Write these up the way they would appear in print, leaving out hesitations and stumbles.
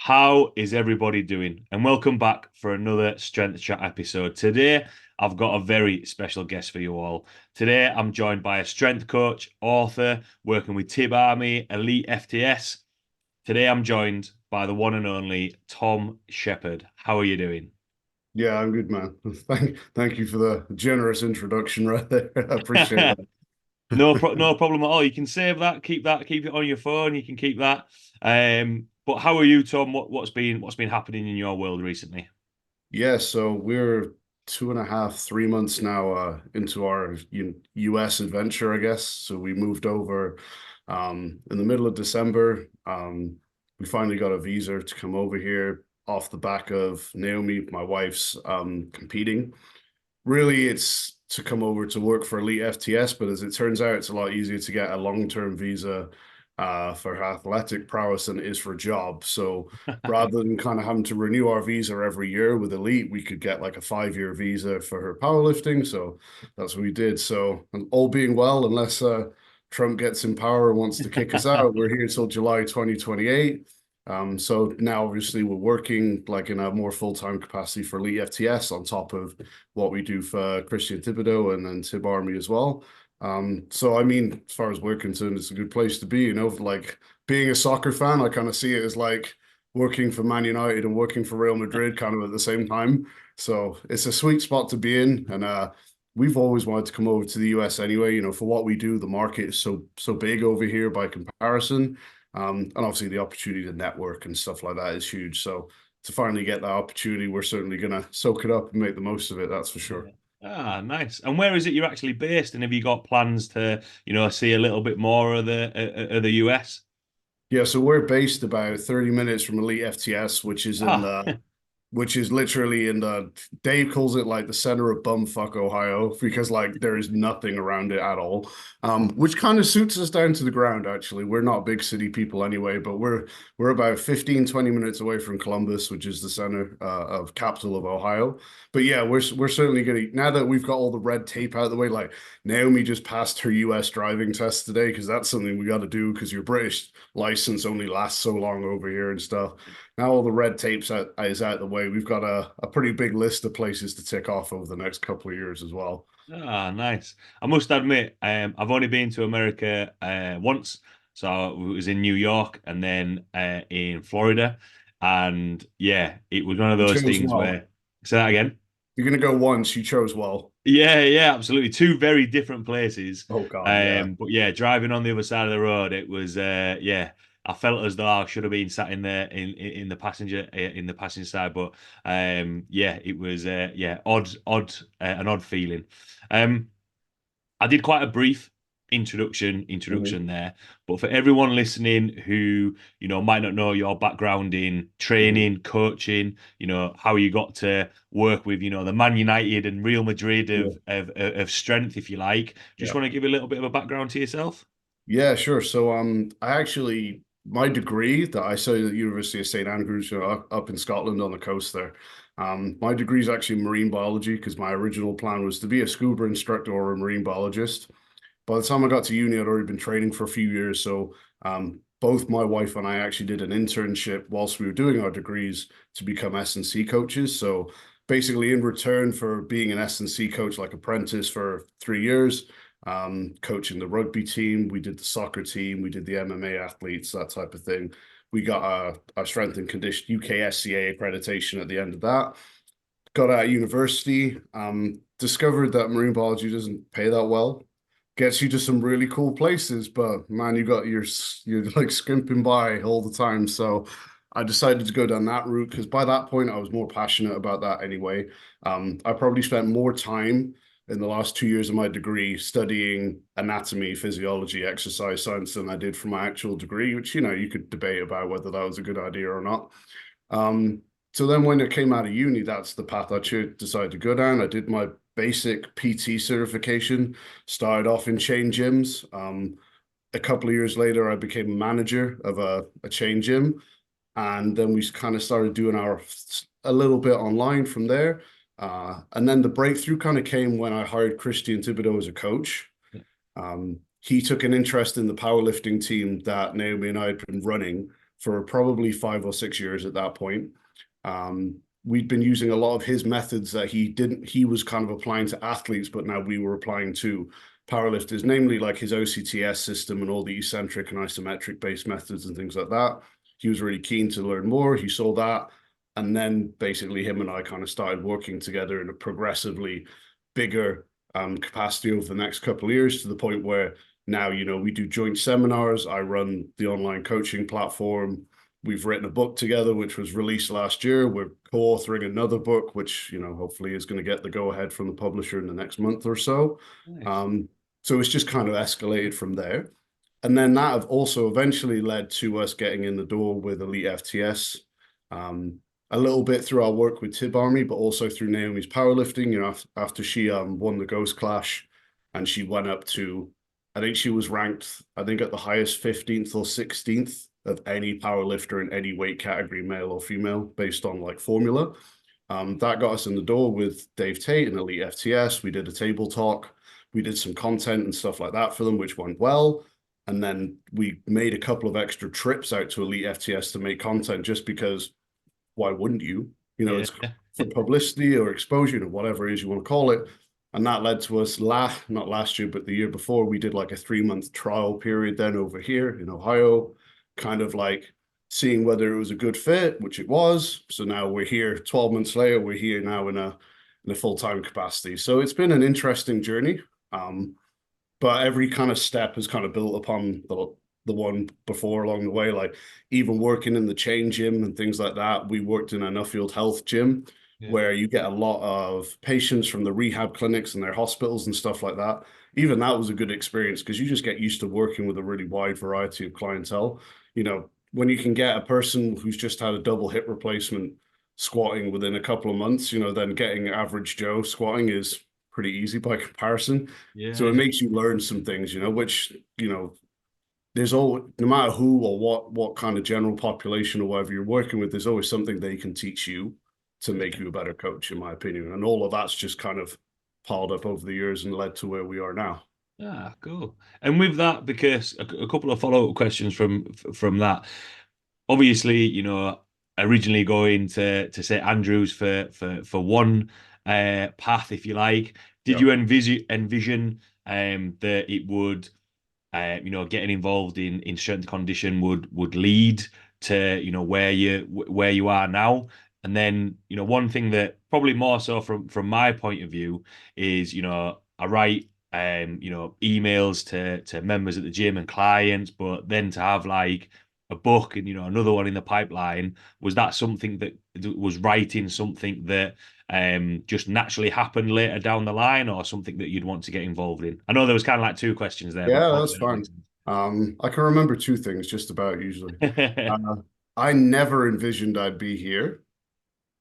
How is everybody doing? And welcome back for another Strength Chat episode. Today, I've got a very special guest for you all. Today, I'm joined by a strength coach, author, working with Thibarmy, EliteFTS. Today, I'm joined by the one and only Tom Sheppard. How are you doing? Yeah, I'm good, man. Thank you for the generous introduction right there. I appreciate that. No problem at all. You can save that, keep it on your phone. You can keep that. But how are you, Tom? What's been happening in your world recently? Yeah, so we're 2.5, 3 months now into our US adventure, I guess. So we moved over in the middle of December. We finally got a visa to come over here off the back of Naomi, my wife's competing. Really, it's to come over to work for Elite FTS, but as it turns out, it's a lot easier to get a long-term visa for athletic prowess than it is for a job. So rather than kind of having to renew our visa every year with Elite, we could get like a 5-year visa for her powerlifting. So that's what we did. So all being well, unless Trump gets in power and wants to kick us out, we're here till July 2028. So now obviously we're working like in a more full-time capacity for Elite FTS on top of what we do for Christian Thibodeau and then Thibarmy as well. So I mean, as far as we're concerned, it's a good place to be, like being a soccer fan, I kind of see it as like working for Man United and working for Real Madrid kind of at the same time. So it's a sweet spot to be in. And we've always wanted to come over to the US anyway, for what we do, the market is so big over here by comparison. And obviously the opportunity to network and stuff like that is huge. So to finally get that opportunity, we're certainly gonna soak it up and make the most of it, that's for sure. Yeah. Ah, nice. And where is it you're actually based? And have you got plans to, see a little bit more of the US? Yeah, so we're based about 30 minutes from Elite FTS, Ah, which is literally in the Dave calls it like the center of bumfuck Ohio because like there is nothing around it at all. Which kind of suits us down to the ground actually. We're not big city people anyway, but we're about 15, 20 minutes away from Columbus, which is the center of capital of Ohio. But yeah, we're certainly gonna now that we've got all the red tape out of the way, like Naomi just passed her US driving test today because that's something we got to do because your British license only lasts so long over here and stuff. Now all the red tape's is out the way. We've got a pretty big list of places to tick off over the next couple of years as well. nice. I must admit, I've only been to America once. So it was in New York and then in Florida. And yeah, it was one of You those chose things well. where, say that again. You're gonna go once. You chose well. Yeah, yeah, absolutely. Two very different places. Oh God, yeah. But yeah, driving on the other side of the road, it was yeah. I felt as though I should have been sat in there in the passenger side, but yeah, it was yeah, an odd feeling. Um, I did quite a brief introduction Mhm. there, but for everyone listening who, might not know your background in Mhm. training, coaching, how you got to work with, the Man United and Real Madrid Yeah, of strength, if you like. Just yeah, want to give a little bit of a background to yourself. yeah. Sure. So, I actually my degree that I studied at the University of St Andrews, up in Scotland on the coast there. My degree is actually marine biology because my original plan was to be a scuba instructor or a marine biologist. By the time I got to uni, I'd already been training for a few years. So both my wife and I actually did an internship whilst we were doing our degrees to become S&C coaches. So basically, in return for being an S&C coach, like apprentice for 3 years, coaching the rugby team, we did the soccer team, we did the MMA athletes, that type of thing. We got our strength and condition UKSCA accreditation at the end of that. Got out of university, discovered that marine biology doesn't pay that well, gets you to some really cool places, but man, you're like skimping by all the time. So I decided to go down that route because by that point I was more passionate about that anyway. I probably spent more time in the last 2 years of my degree studying anatomy, physiology, exercise science than I did for my actual degree, which you could debate about whether that was a good idea or not. Um, so then when I came out of uni, that's the path I decided to go down. I did my basic PT certification, started off in chain gyms. A couple of years later, I became a manager of a chain gym. And then we kind of started doing a little bit online from there. And then the breakthrough kind of came when I hired Christian Thibodeau as a coach. He took an interest in the powerlifting team that Naomi and I had been running for probably 5 or 6 years at that point. We'd been using a lot of his methods that he was kind of applying to athletes, but now we were applying to powerlifters, namely like his OCTS system and all the eccentric and isometric based methods and things like that. He was really keen to learn more. He saw that. And then basically him and I kind of started working together in a progressively bigger capacity over the next couple of years, to the point where now, we do joint seminars. I run the online coaching platform. We've written a book together, which was released last year. We're co-authoring another book, which, hopefully is going to get the go-ahead from the publisher in the next month or so. Nice. So it's just kind of escalated from there. And then that have also eventually led to us getting in the door with EliteFTS, a little bit through our work with Thibarmy, but also through Naomi's powerlifting. After she won the Ghost Clash, and she went up to, I think she was ranked, at the highest 15th or 16th of any powerlifter in any weight category, male or female, based on like formula. That got us in the door with Dave Tate and EliteFTS. We did a table talk. We did some content and stuff like that for them, which went well. And then we made a couple of extra trips out to EliteFTS to make content, just because why wouldn't you? Yeah. It's for publicity or exposure or whatever it is you want to call it. And that led to us not last year, but the year before, we did like a 3-month trial period then over here in Ohio, kind of like seeing whether it was a good fit, which it was. So now we're here 12 months later, we're here now in a full-time capacity. So it's been an interesting journey. But every kind of step has kind of built upon the one before along the way. Like even working in the chain gym and things like that, we worked in a Nuffield Health gym, Yeah. where you get a lot of patients from the rehab clinics and their hospitals and stuff like that. Even that was a good experience, because you just get used to working with a really wide variety of clientele. When you can get a person who's just had a double hip replacement squatting within a couple of months, then getting average Joe squatting is pretty easy by comparison. So it Yeah. makes you learn some things, which, there's always, no matter who or what kind of general population or whatever you're working with, there's always something they can teach you to make you a better coach, in my opinion. And all of that's just kind of piled up over the years and led to where we are now. Ah, cool. And with that, because a couple of follow-up questions from that. Obviously, originally going to St Andrews for one path, if you like. Did Yeah. you envision that it would getting involved in strength and condition would lead to where you are now? And then one thing that probably more so from my point of view is I write emails to members at the gym and clients, but then to have like a book and another one in the pipeline, was that something that was writing something that just naturally happened later down the line, or something that you'd want to get involved in? I know there was kind of like two questions there, but Yeah, that's hopefully that fine. makes I can remember two things just about usually. sense. Uh, I never envisioned I'd be here.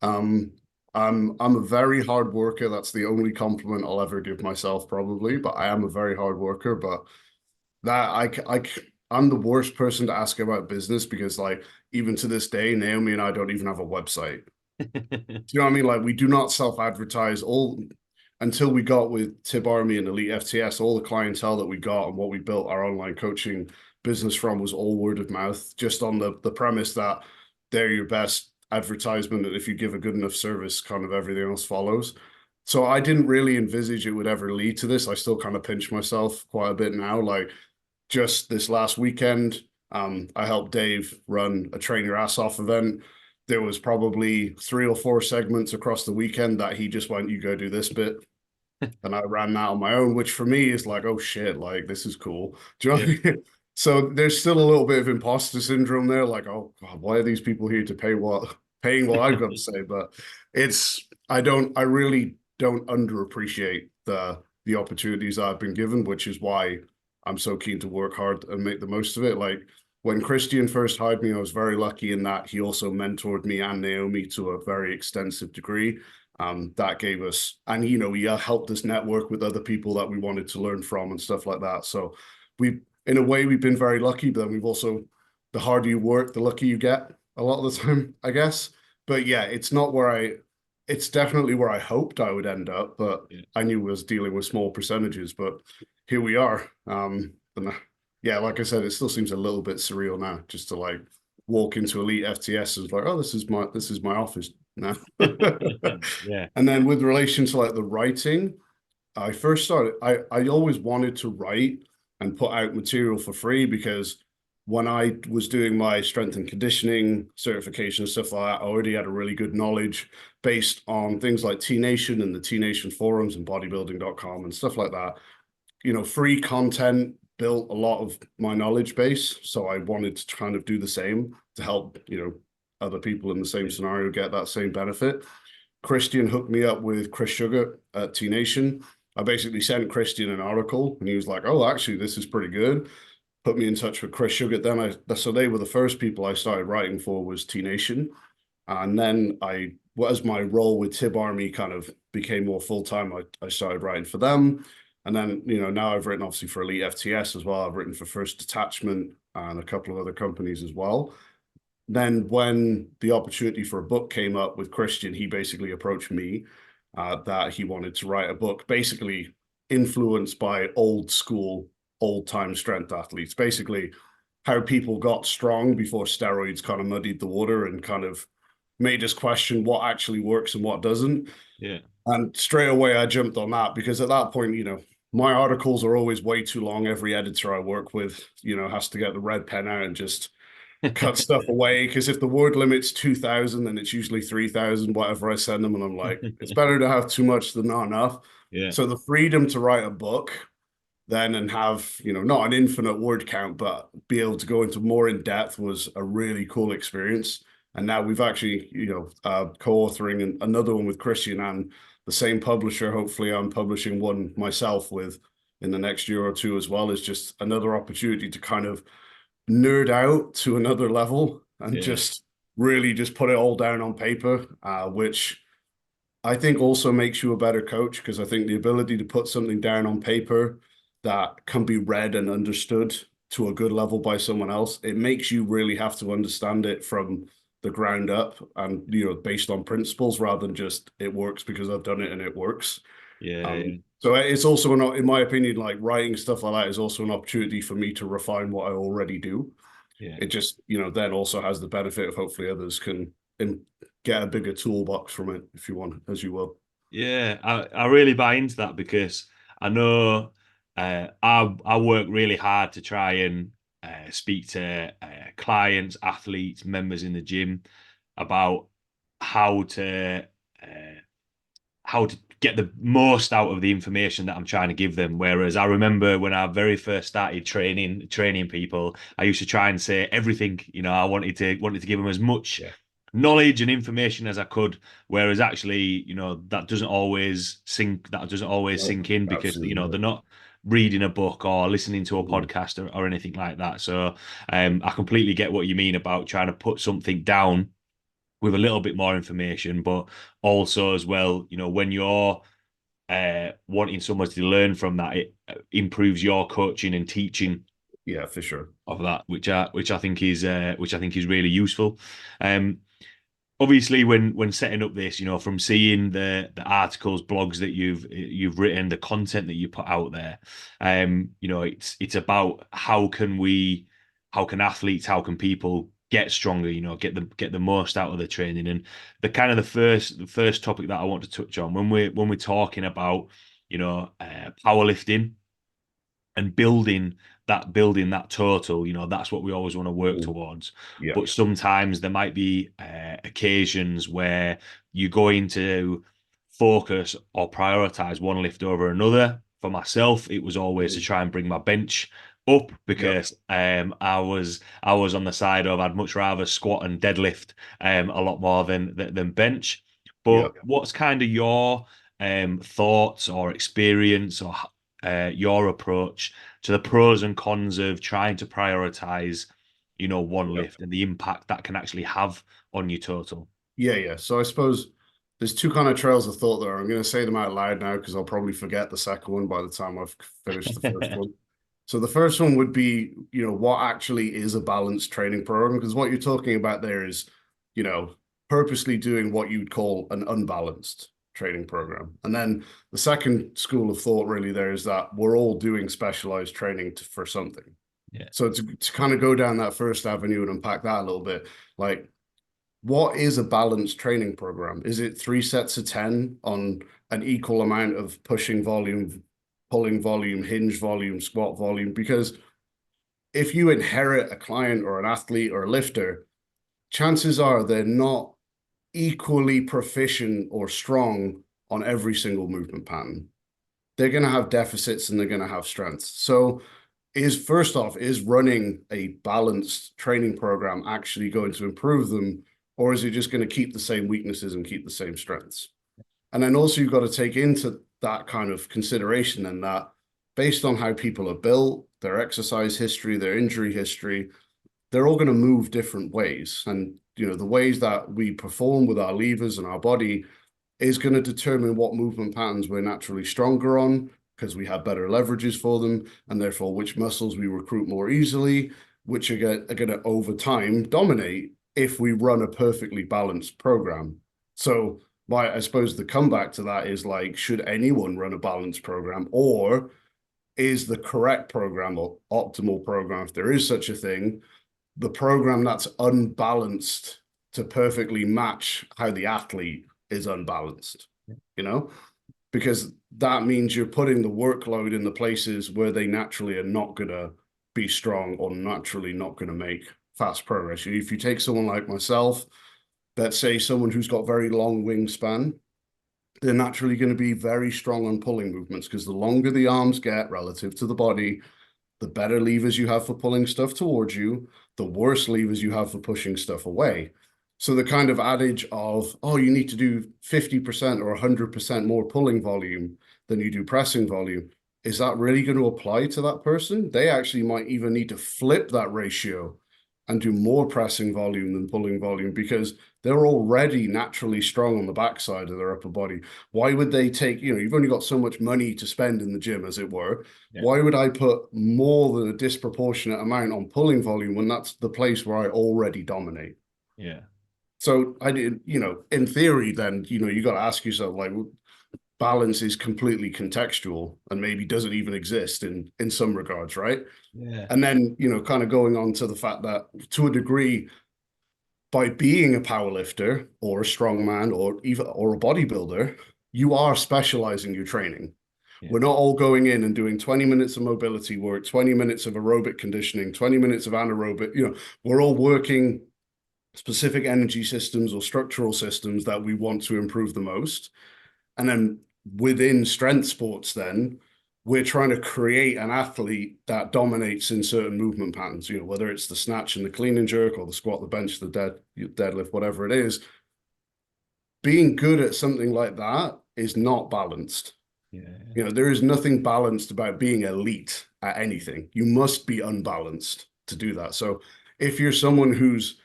Um, I'm a very hard worker. That's the only compliment I'll ever give myself, probably. But I am a very hard worker. But that I'm the worst person to ask about business, because like even to this day, Naomi and I don't even have a website. Do you know what I mean? Like we do not self-advertise. All until we got with Thibarmy and EliteFTS, all the clientele that we got and what we built our online coaching business from was all word of mouth, just on the premise that they're your best advertisement, and if you give a good enough service, kind of everything else follows. So I didn't really envisage it would ever lead to this. I still kind of pinch myself quite a bit now. Like just this last weekend, I helped Dave run a train your ass off event. There was probably 3 or 4 segments across the weekend that he just went, you go do this bit. And I ran that on my own, which for me is like, oh shit, like this is cool. Do you know Yeah. what I mean? So there's still a little bit of imposter syndrome there, like, oh God, why are these people here to paying what I've got to say? But I really don't underappreciate the opportunities I've been given, which is why I'm so keen to work hard and make the most of it. Like when Christian first hired me, I was very lucky in that he also mentored me and Naomi to a very extensive degree. That gave us, and he helped us network with other people that we wanted to learn from and stuff like that. So in a way, we've been very lucky, but then we've also, the harder you work, the luckier you get a lot of the time, I guess. But yeah, it's definitely where I hoped I would end up, but Yeah. I knew I was dealing with small percentages, but here we are. And yeah, like I said, it still seems a little bit surreal now, just to like walk into Elite FTS and like, oh, this is my office now. Yeah. And then with relation to like the writing, I first started, I always wanted to write and put out material for free because when I was doing my strength and conditioning certification and stuff like that, I already had a really good knowledge based on things like T Nation and the T Nation forums and bodybuilding.com and stuff like that. Free content built a lot of my knowledge base. So I wanted to kind of do the same to help, other people in the same scenario get that same benefit. Christian hooked me up with Chris Sugar at T Nation. I basically sent Christian an article and he was like, oh, actually, this is pretty good. Put me in touch with Chris Sugar. So they were the first people I started writing for was T Nation. And then as my role with Thibarmy kind of became more full-time, I started writing for them. And then, now I've written obviously for EliteFTS as well. I've written for First Detachment and a couple of other companies as well. Then when the opportunity for a book came up with Christian, he basically approached me that he wanted to write a book, basically influenced by old school, old time strength athletes, basically how people got strong before steroids kind of muddied the water and kind of made us question what actually works and what doesn't. Yeah. And straight away I jumped on that because at that point, my articles are always way too long. Every editor I work with, has to get the red pen out and just cut stuff away because if the word limit's 2,000, then it's usually 3,000, whatever I send them. And I'm like, it's better to have too much than not enough. Yeah. So the freedom to write a book then and have, not an infinite word count, but be able to go into more in depth was a really cool experience. And now we've actually, co-authoring another one with Christian and the same publisher. Hopefully I'm publishing one myself with in the next year or two as well. Is just another opportunity to kind of nerd out to another level and Yeah. just really just put it all down on paper, which I think also makes you a better coach because I think the ability to put something down on paper that can be read and understood to a good level by someone else, it makes you really have to understand it from the ground up and, based on principles rather than just it works because I've done it and it works. Yeah. So it's also, in my opinion, like writing stuff like that is also an opportunity for me to refine what I already do. Yeah. It just, then also has the benefit of hopefully others can get a bigger toolbox from it, if you want, as you will. Yeah, I really buy into that because I know I work really hard to try and speak to clients, athletes, members in the gym about how to uh, how to get the most out of the information that I'm trying to give them. Whereas I remember when I very first started training people, I used to try and say everything. I wanted to give them as much Yeah. knowledge and information as I could. Whereas actually, that doesn't always No, sink in because absolutely. they're not reading a book or listening to a Mhm. podcast or anything like that. So I completely get what you mean about trying to put something down with a little bit more information, but also as well, when you're wanting somebody to learn from that, it improves your coaching and teaching Yeah, for sure. of that, which I think is really useful. Um, Obviously, when setting up this, from seeing the articles, blogs that you've written, the content that you put out there, it's about how can athletes, how can people get stronger, get the most out of the training. And the first topic that I want to touch on when we're talking about, powerlifting and building that total, that's what we always want to work Mhm. towards. Yeah. But sometimes there might be occasions where you're going to focus or prioritize one lift over another. For myself, it was always to Mhm. try and bring my bench up Yeah. because I was on the side of I'd much rather squat and deadlift a lot more than bench. Yeah. But what's kind of your thoughts or experience or your approach to the pros and cons of trying to prioritize, one Yeah. lift and the impact that can actually have on your total. Yeah. Yeah. So I suppose there's two kind of trails of thought there. I'm going to say them out loud now because I'll probably forget the second one by the time I've finished the first one. So the first one would be, what actually is a balanced training program? Because what you're talking about there is, you know, purposely doing what you'd call an unbalanced training program. And then the second school of thought really there is that we're all doing specialized training for something. Yeah. So to kind of go down that first avenue and unpack that a little bit, like what is a balanced training program? Is it 3 sets of 10 on an equal amount of pushing volume, pulling volume, hinge volume, squat volume? Because if you inherit a client or an athlete or a lifter, chances are they're not equally proficient or strong on every single movement pattern. They're going to have deficits and they're going to have strengths. So is first off, is running a balanced training program actually going to improve them, or is it just going to keep the same weaknesses and keep the same strengths? And then also you've got to take into that kind of consideration and that based on how people are built, their exercise history, their injury history, they're all going to move different ways. And, the ways that we perform with our levers and our body is going to determine what movement patterns we're naturally stronger on because we have better leverages for them, and therefore which muscles we recruit more easily, which are going to over time dominate if we run a perfectly balanced program. So I suppose the comeback to that is like, should anyone run a balanced program, or is the correct program or optimal program, if there is such a thing, the program that's unbalanced to perfectly match how the athlete is unbalanced, because that means you're putting the workload in the places where they naturally are not going to be strong or naturally not going to make fast progress. If you take someone like myself, let's say someone who's got very long wingspan, they're naturally going to be very strong on pulling movements because the longer the arms get relative to the body, the better levers you have for pulling stuff towards you, the worse levers you have for pushing stuff away. So the kind of adage of, oh, you need to do 50% or 100% more pulling volume than you do pressing volume, is that really going to apply to that person? They actually might even need to flip that ratio and do more pressing volume than pulling volume because they're already naturally strong on the backside of their upper body. Why would they take, you've only got so much money to spend in the gym, as it were. Yeah. Why would I put more than a disproportionate amount on pulling volume when that's the place where I already dominate? Yeah. So I did, in theory, then, you got to ask yourself, like, balance is completely contextual and maybe doesn't even exist in some regards, right? Yeah. And then, kind of going on to the fact that to a degree, by being a powerlifter or a strongman or a bodybuilder, you are specializing your training. Yeah. We're not all going in and doing 20 minutes of mobility work, 20 minutes of aerobic conditioning, 20 minutes of anaerobic. We're all working specific energy systems or structural systems that we want to improve the most. And then within strength sports, then we're trying to create an athlete that dominates in certain movement patterns, whether it's the snatch and the clean and jerk or the squat, the bench, the deadlift, whatever it is. Being good at something like that is not balanced. Yeah. There is nothing balanced about being elite at anything. You must be unbalanced to do that. So if you're someone who's,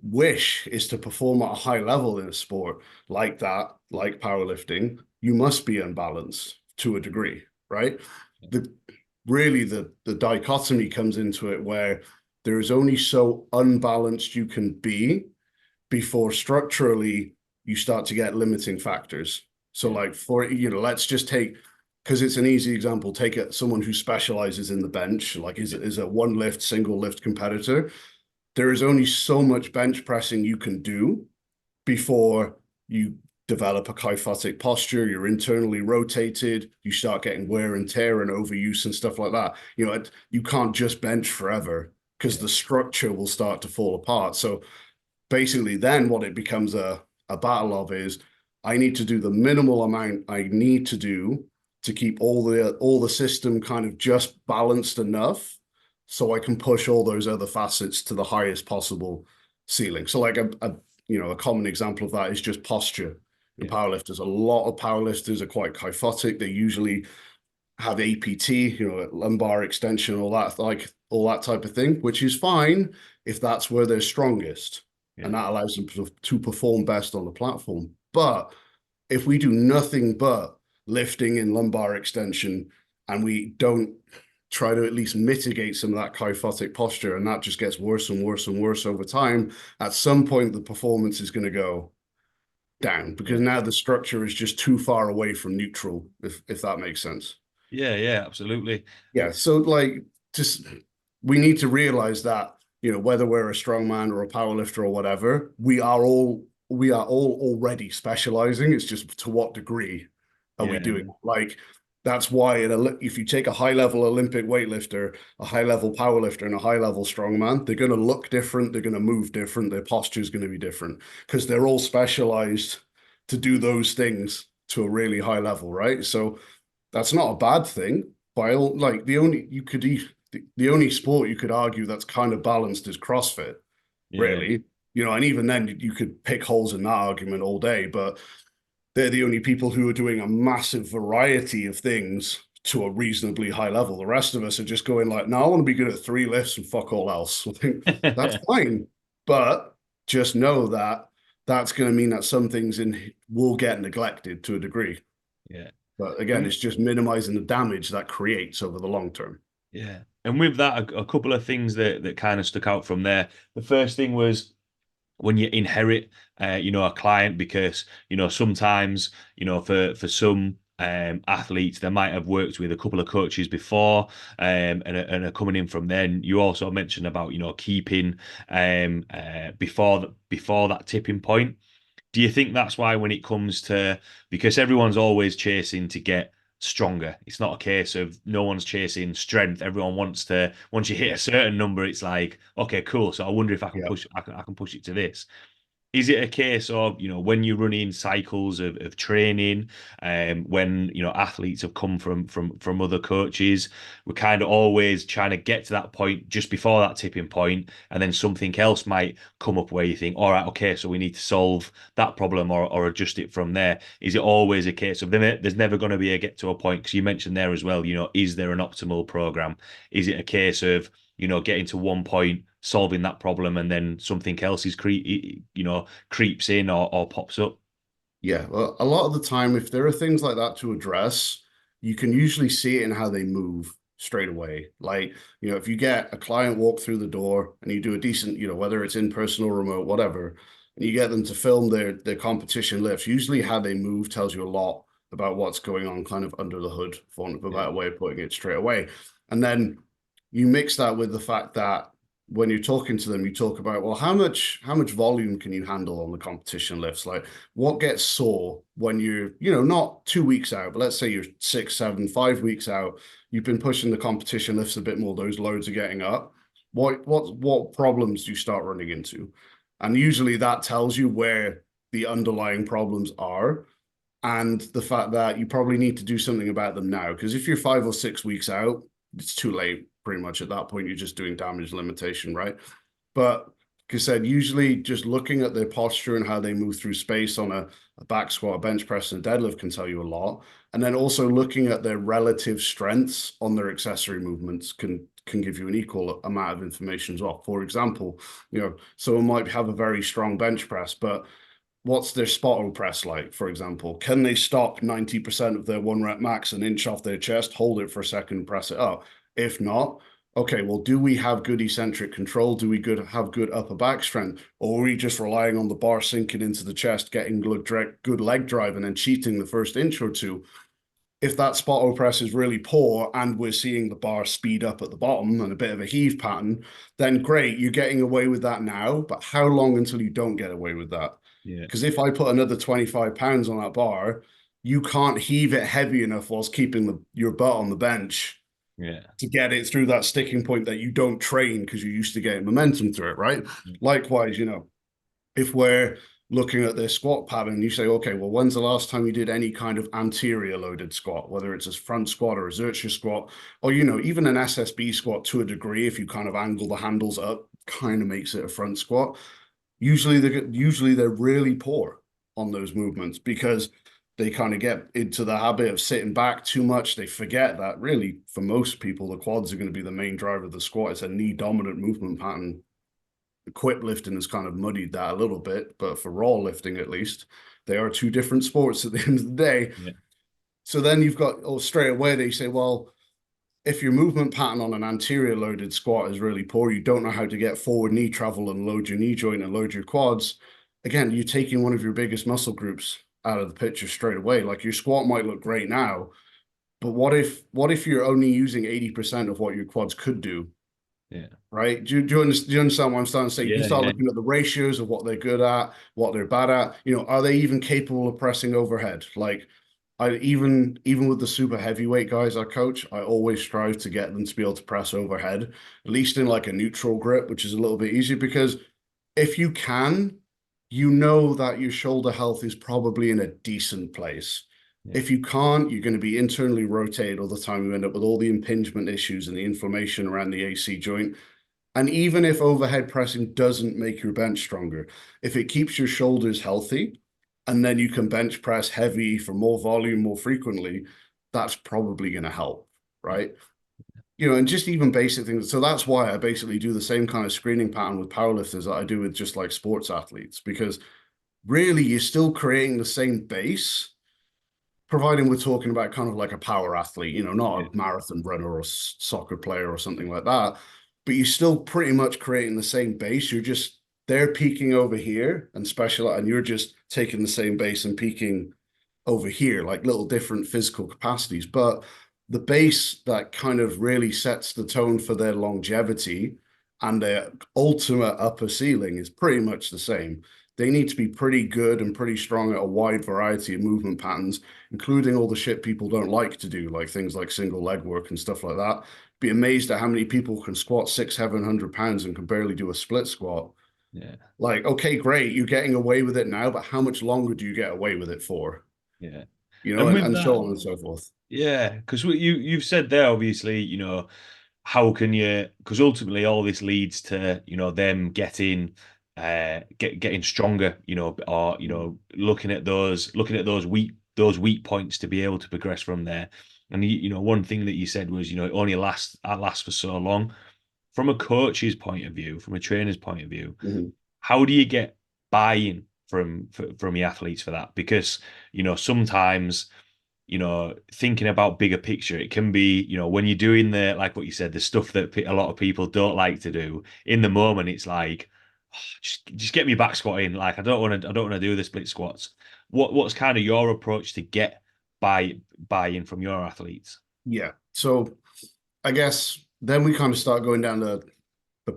wish is to perform at a high level in a sport like that, like powerlifting, you must be unbalanced to a degree, right? The really the dichotomy comes into it where there is only so unbalanced you can be before structurally you start to get limiting factors. So like let's just take, because it's an easy example, take someone who specializes in the bench, like is a one lift, single lift competitor. There is only so much bench pressing you can do before you develop a kyphotic posture, you're internally rotated, you start getting wear and tear and overuse and stuff like that. You can't just bench forever because the structure will start to fall apart. So basically then what it becomes a battle of is I need to do the minimal amount I need to do to keep all the system kind of just balanced enough so I can push all those other facets to the highest possible ceiling. So like a common example of that is just posture in powerlifters. A lot of powerlifters are quite kyphotic. They usually have APT, lumbar extension, all that type of thing, which is fine if that's where they're strongest. And that allows them to perform best on the platform. But if we do nothing but lifting in lumbar extension and we don't try to at least mitigate some of that kyphotic posture, and that just gets worse and worse and worse over time, at some point the performance is going to go down because now the structure is just too far away from neutral, if that makes sense. Yeah, absolutely. Yeah, so like just we need to realize that, whether we're a strongman or a powerlifter or whatever, we are all already specializing. It's just to what degree are we Yeah, doing? Like, that's why if you take a high level Olympic weightlifter, a high level powerlifter, and a high level strongman, they're going to look different. They're going to move different. Their posture is going to be different because they're all specialized to do those things to a really high level, right? So that's not a bad thing. By all, like the only sport you could argue that's kind of balanced is CrossFit, yeah, really. And even then you could pick holes in that argument all day, but they're the only people who are doing a massive variety of things to a reasonably high level. The rest of us are just going like, no, I want to be good at 3 lifts and fuck all else. I think that's fine. But just know that that's going to mean that some things in will get neglected to a degree. yeah. But again, And it's just minimizing the damage that creates over the long term. yeah. And with that, a couple of things that kind of stuck out from there. The first thing was when you inherit, a client, because, sometimes, for some athletes, they might have worked with a couple of coaches before, and are coming in from then. You also mentioned about, keeping before that tipping point. Do you think that's why when it comes to, because everyone's always chasing to get stronger. It's not a case of no one's chasing strength. Everyone wants to, once you hit a certain number, it's like, okay, cool. So I wonder if I can Yeah. push, I can push it to this. Is it a case of, when you're running cycles of training, when, athletes have come from other coaches, we're kind of always trying to get to that point just before that tipping point, and then something else might come up where you think, all right, okay, so we need to solve that problem or adjust it from there. Is it always a case of there's never going to be a get to a point? Because you mentioned there as well, is there an optimal program? Is it a case of, getting to one point, solving that problem, and then something else creeps in or pops up? Yeah, well, a lot of the time, if there are things like that to address, you can usually see it in how they move straight away. Like, if you get a client walk through the door and you do a decent, whether it's in person or remote, whatever, and you get them to film their competition lifts, usually how they move tells you a lot about what's going on kind of under the hood, for want of a Yeah, better way of putting it straight away. And then you mix that with the fact that when you're talking to them, you talk about, well, how much volume can you handle on the competition lifts? Like, what gets sore when you're, not 2 weeks out, but let's say you're 6, 7, 5 weeks out, you've been pushing the competition lifts a bit more, those loads are getting up. What problems do you start running into? And usually that tells you where the underlying problems are, and the fact that you probably need to do something about them now. Because if you're 5 or 6 weeks out, it's too late pretty much at that point. You're just doing damage limitation, right? But like I said, usually just looking at their posture and how they move through space on a back squat, a bench press, and a deadlift can tell you a lot. And then also looking at their relative strengths on their accessory movements can give you an equal amount of information as well. For example, someone might have a very strong bench press, but what's their spot press like, for example? Can they stop 90% of their 1 rep max and inch off their chest, hold it for a second, press it up? If not, okay, well, do we have good eccentric control? Do we have good upper back strength? Or are we just relying on the bar sinking into the chest, getting good leg drive, and then cheating the first inch or two? If that spot press is really poor and we're seeing the bar speed up at the bottom and a bit of a heave pattern, then great, you're getting away with that now. But how long until you don't get away with that? yeah, Because if I put another 25 pounds on that bar, you can't heave it heavy enough whilst keeping your butt on the bench yeah, to get it through that sticking point that you don't train because you're used to getting momentum through it, right? Likewise, if we're looking at their squat pattern, you say, okay, well, when's the last time you did any kind of anterior loaded squat, whether it's a front squat or a Zercher squat, or, even an SSB squat to a degree, if you kind of angle the handles up, kind of makes it a front squat. Usually they're really poor on those movements because they kind of get into the habit of sitting back too much. They forget that really, for most people, the quads are going to be the main driver of the squat. It's a knee dominant movement pattern. Equip lifting has kind of muddied that a little bit, but for raw lifting at least, they are two different sports at the end of the day. yeah, So then you've got, straight away they say, well, if your movement pattern on an anterior loaded squat is really poor, you don't know how to get forward knee travel and load your knee joint and load your quads. Again, you're taking one of your biggest muscle groups out of the picture straight away. Like, your squat might look great now, but what if you're only using 80% of what your quads could do? Yeah. right? Do you understand what I'm starting to say? You can Yeah. start Yeah. looking at the ratios of what they're good at, what they're bad at. Are they even capable of pressing overhead? Like, even with the super heavyweight guys I coach, I always strive to get them to be able to press overhead, at least in like a neutral grip, which is a little bit easier because if you can, you know that your shoulder health is probably in a decent place. Yeah. If you can't, you're going to be internally rotated all the time. You end up with all the impingement issues and the inflammation around the AC joint. And even if overhead pressing doesn't make your bench stronger, if it keeps your shoulders healthy and then you can bench press heavy for more volume more frequently, that's probably going to help, right? And just even basic things. So that's why I basically do the same kind of screening pattern with powerlifters that I do with just like sports athletes, because really you're still creating the same base, providing we're talking about kind of like a power athlete, not Yeah. a marathon runner or soccer player or something like that. But you're still pretty much creating the same base. They're peaking over here and special, and you're just taking the same base and peaking over here, like little different physical capacities. But the base that kind of really sets the tone for their longevity and their ultimate upper ceiling is pretty much the same. They need to be pretty good and pretty strong at a wide variety of movement patterns, including all the shit people don't like to do, like things like single leg work and stuff like that. Be amazed at how many people can squat 600-700 pounds and can barely do a split squat. Yeah. Like, okay, great, you're getting away with it now, but how much longer do you get away with it for? Yeah. And And, with and so that, on and so forth. yeah, because you've said there, obviously, how can you? Because ultimately, all this leads to them getting stronger, or looking at those weak points to be able to progress from there. And one thing that you said was, it only lasts for so long. From a coach's point of view, from a trainer's point of view, Mhm. how do you get buy-in from your athletes for that? Because sometimes thinking about bigger picture, it can be, when you're doing like what you said, the stuff that a lot of people don't like to do in the moment, it's like, "Oh, just get me back squatting. Like, I don't want to do the split squats. What's kind of your approach to get buy-in from your athletes? Yeah. So I guess then we kind of start going down the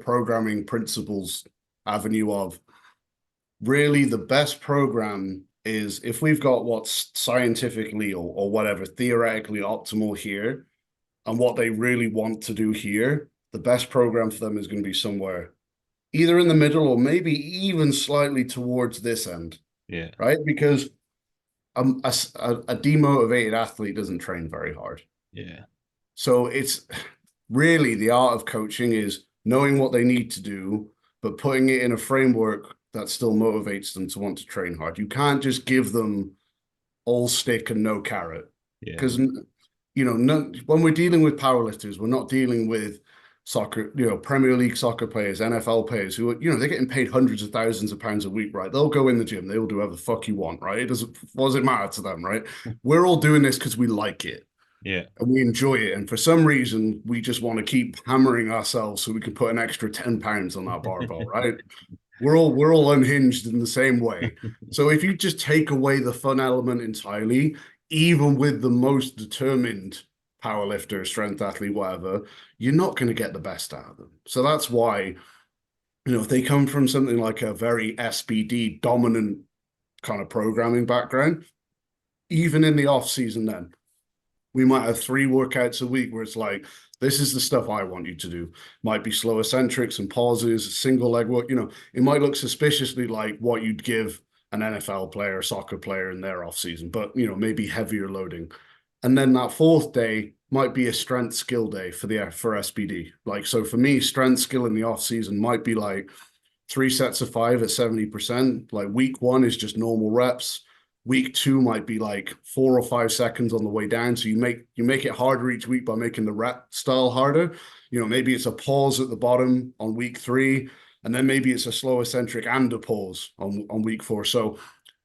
programming principles avenue of really the best program is if we've got what's scientifically or whatever theoretically optimal here and what they really want to do here, the best program for them is going to be somewhere either in the middle or maybe even slightly towards this end, Yeah, right? Because a demotivated athlete doesn't train very hard. yeah, So it's really the art of coaching is knowing what they need to do, but putting it in a framework that still motivates them to want to train hard. You can't just give them all stick and no carrot yeah, because when we're dealing with powerlifters, we're not dealing with soccer, Premier League soccer players, NFL players who are, they're getting paid hundreds of thousands of pounds a week, right? They'll go in the gym, they will do whatever the fuck you want, right? It doesn't, what does it matter to them, right? We're all doing this because we like it yeah, and we enjoy it. And for some reason, we just want to keep hammering ourselves so we can put an extra 10 pounds on that barbell, right? We're all unhinged in the same way. So if you just take away the fun element entirely, even with the most determined powerlifter, strength athlete, whatever, you're not going to get the best out of them. So that's why, if they come from something like a very SBD dominant kind of programming background, even in the off season, then we might have 3 workouts a week where it's like, this is the stuff I want you to do. Might be slow eccentrics and pauses, single leg work. It might look suspiciously like what you'd give an NFL player, soccer player in their off season, but maybe heavier loading. And then that fourth day might be a strength skill day for SBD. Like, so for me, strength skill in the off season might be like 3 sets of 5 at 70%. Like week 1 is just normal reps. Week 2 might be like 4 or 5 seconds on the way down. So you make it harder each week by making the rep style harder. Maybe it's a pause at the bottom on week 3, and then maybe it's a slow eccentric and a pause on week 4. So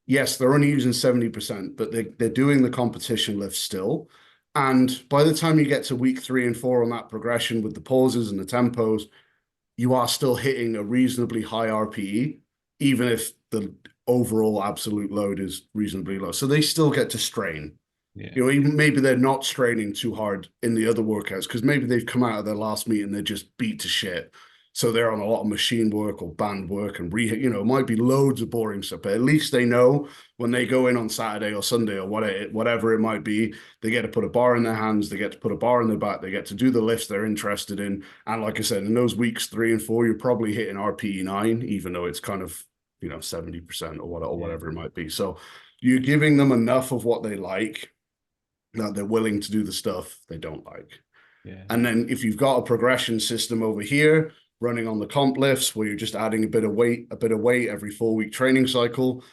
yes, they're only using 70%, but they're doing the competition lift still. And by the time you get to week 3 and 4 on that progression with the pauses and the tempos, you are still hitting a reasonably high RPE, even if the overall absolute load is reasonably low. So they still get to strain. Yeah. You know, even maybe they're not straining too hard in the other workouts because maybe they've come out of their last meet and they're just beat to shit. So they're on a lot of machine work or band work and you know, it might be loads of boring stuff, but at least they know when they go in on Saturday or Sunday or whatever it might be, they get to put a bar in their hands, they get to put a bar in their back, they get to do the lifts they're interested in. And like I said, in those weeks 3 and 4, you're probably hitting RPE 9, even though it's kind of, you know, 70% or Yeah. whatever it might be. So you're giving them enough of what they like that they're willing to do the stuff they don't like. Yeah. And then if you've got a progression system over here running on the comp lifts where you're just adding a bit of weight every 4 week training cycle,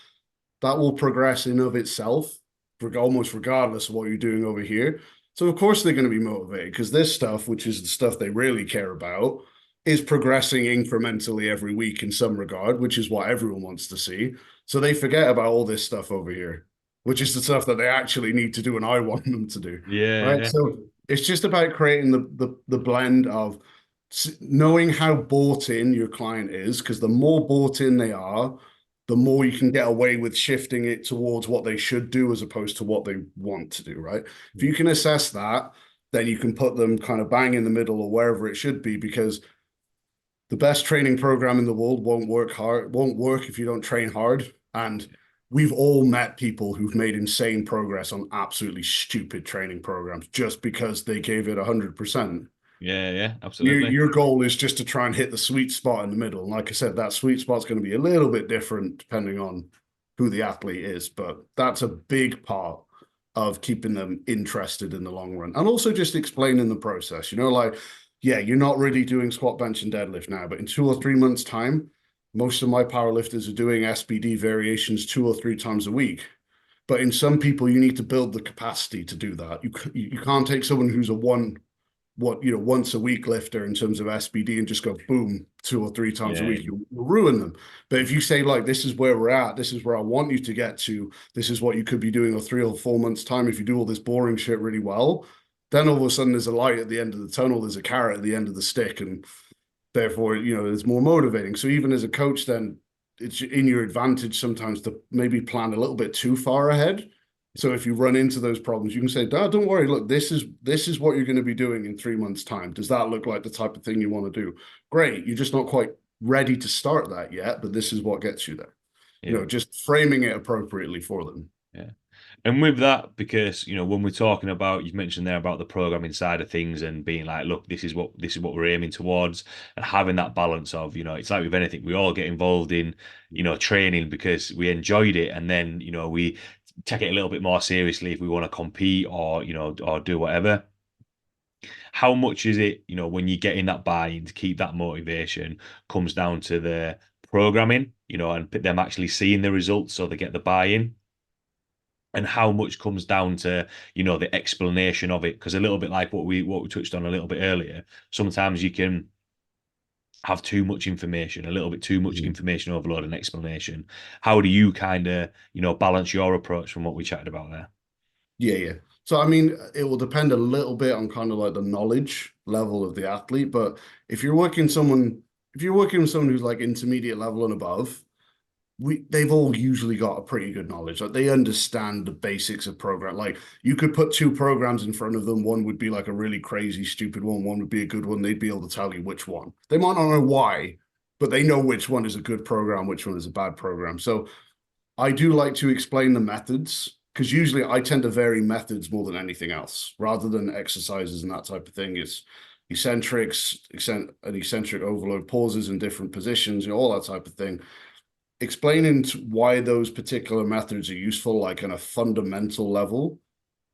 that will progress in of itself, almost regardless of what you're doing over here. So of course they're going to be motivated because this stuff, which is the stuff they really care about, is progressing incrementally every week in some regard, which is what everyone wants to see. So they forget about all this stuff over here, which is the stuff that they actually need to do and I want them to do. Yeah. Right. Yeah. So it's just about creating the blend of knowing how bought in your client is, because the more bought in they are, the more you can get away with shifting it towards what they should do as opposed to what they want to do, right? If you can assess that, then you can put them kind of bang in the middle or wherever it should be, because the best training program in the world won't work if you don't train hard. And we've all met people who've made insane progress on absolutely stupid training programs just because they gave it 100%. Yeah. Yeah. Your Absolutely. your goal is just to try and hit the sweet spot in the middle. And like I said, that sweet spot's going to be a little bit different depending on who the athlete is, but that's a big part of keeping them interested in the long run. And also just explaining the process. You know, like, yeah, you're not really doing squat, bench, and deadlift now, but in 2 or 3 months' time, most of my powerlifters are doing SBD variations 2 or 3 times a week. But in some people, you need to build the capacity to do that. You can't take someone who's a once a week lifter in terms of SBD and just go boom 2 or 3 times a Yeah. week. You'll ruin them. But if you say, like, this is where we're at, this is where I want you to get to, this is what you could be doing in 3 or 4 months' time if you do all this boring shit really well, then all of a sudden there's a light at the end of the tunnel, there's a carrot at the end of the stick, and therefore, you know, it's more motivating. So even as a coach, then it's in your advantage sometimes to maybe plan a little bit too far ahead. So if you run into those problems, you can say, "Dad, don't worry. Look, this is what you're going to be doing in 3 months' time. Does that look like the type of thing you want to do? Great. You're just not quite ready to start that yet, but this is what gets you there." You Yeah. know, just framing it appropriately for them. Yeah. And with that, because when we're talking about, you've mentioned there about the programming side of things and being like, look, this is what we're aiming towards, and having that balance of, it's like with anything, we all get involved in, training because we enjoyed it, and then, we take it a little bit more seriously if we want to compete or, or do whatever. How much is it, when you get in that buy-in to keep that motivation comes down to the programming, and them actually seeing the results so they get the buy-in, and how much comes down to the explanation of it, because a little bit like what we touched on a little bit earlier, sometimes you can have too much information, a little bit too much Mhm. information overload and explanation. How do you kind of balance your approach from what we chatted about there? Yeah, yeah. So I mean, it will depend a little bit on kind of like the knowledge level of the athlete. But if you're working someone, if you're working with someone who's like intermediate level and above, they've all usually got a pretty good knowledge. Like they understand the basics of program. Like you could put two programs in front of them. One would be like a really crazy, stupid one. One would be a good one. They'd be able to tell you which one. They might not know why, but they know which one is a good program, which one is a bad program. So I do like to explain the methods because usually I tend to vary methods more than anything else, rather than exercises and that type of thing. It's eccentrics, an eccentric overload pauses in different positions, all that type of thing. Explaining why those particular methods are useful, like on a fundamental level,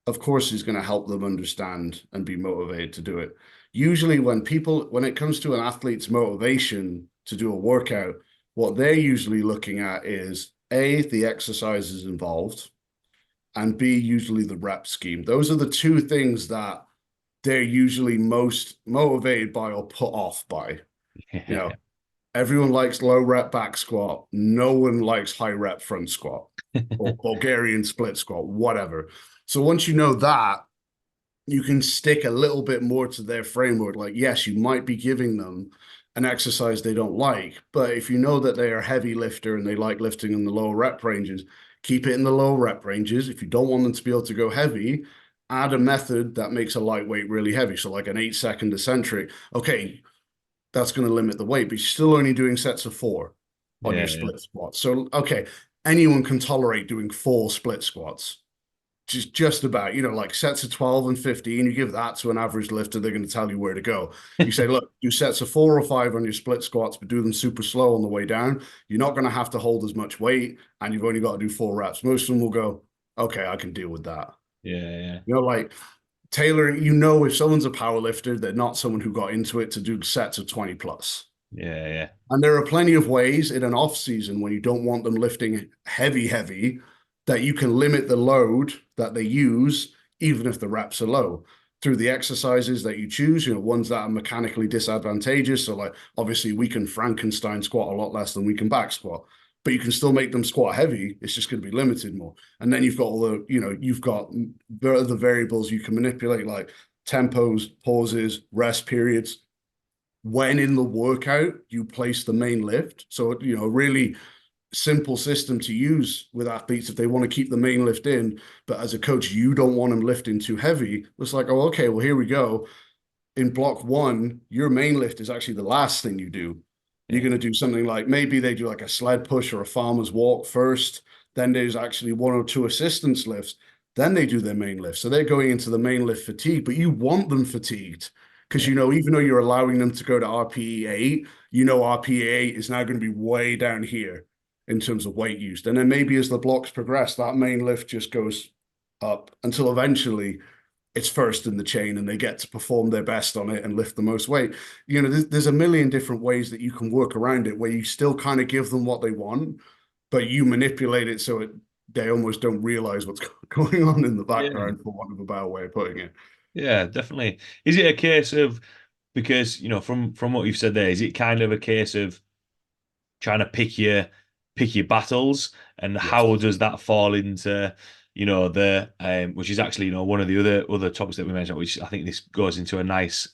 of course, is going to help them understand and be motivated to do it. Usually, when it comes to an athlete's motivation to do a workout, what they're usually looking at is A, the exercises involved, and B, usually the rep scheme. Those are the two things that they're usually most motivated by or put off by. You know, everyone likes low rep back squat. No one likes high rep front squat or Bulgarian split squat, whatever. So once you know that, you can stick a little bit more to their framework. Like, yes, you might be giving them an exercise they don't like. But if you know that they are a heavy lifter and they like lifting in the lower rep ranges, keep it in the low rep ranges. If you don't want them to be able to go heavy, add a method that makes a lightweight really heavy. So like an 8-second eccentric. Okay, that's going to limit the weight, but you're still only doing sets of 4 on Yeah, your yeah, split squats. So, okay, anyone can tolerate doing 4 split squats. Just about, like sets of 12 and 15, you give that to an average lifter, they're going to tell you where to go. You say, look, do sets of 4 or 5 on your split squats, but do them super slow on the way down. You're not going to have to hold as much weight, and you've only got to do 4 reps. Most of them will go, okay, I can deal with that. yeah, Like Taylor, if someone's a power lifter, they're not someone who got into it to do sets of 20 plus. yeah, yeah, And there are plenty of ways in an off season when you don't want them lifting heavy, that you can limit the load that they use, even if the reps are low, through the exercises that you choose, ones that are mechanically disadvantageous. So like, obviously we can Frankenstein squat a lot less than we can back squat, but you can still make them squat heavy. It's just going to be limited more. And then you've got all the, you've got the variables you can manipulate, like tempos, pauses, rest periods. When in the workout you place the main lift. So, really simple system to use with athletes if they want to keep the main lift in, but as a coach, you don't want them lifting too heavy. It's like, oh, okay, well, here we go. In block 1, your main lift is actually the last thing you do. You're yeah, going to do something like, maybe they do like a sled push or a farmer's walk first. Then there's actually 1 or 2 assistance lifts. Then they do their main lift. So they're going into the main lift fatigue, but you want them fatigued because, yeah, even though you're allowing them to go to RPE 8, RPE 8 is now going to be way down here in terms of weight used. And then maybe as the blocks progress, that main lift just goes up until eventually it's first in the chain and they get to perform their best on it and lift the most weight. There's a million different ways that you can work around it where you still kind of give them what they want, but you manipulate it so they almost don't realize what's going on in the yeah, background, for want of a better way of putting it. yeah, definitely. Is it a case of, because from what you've said there, is it kind of a case of trying to pick your battles, and how Yes. does that fall into the which is actually one of the other topics that we mentioned, which I think this goes into a nice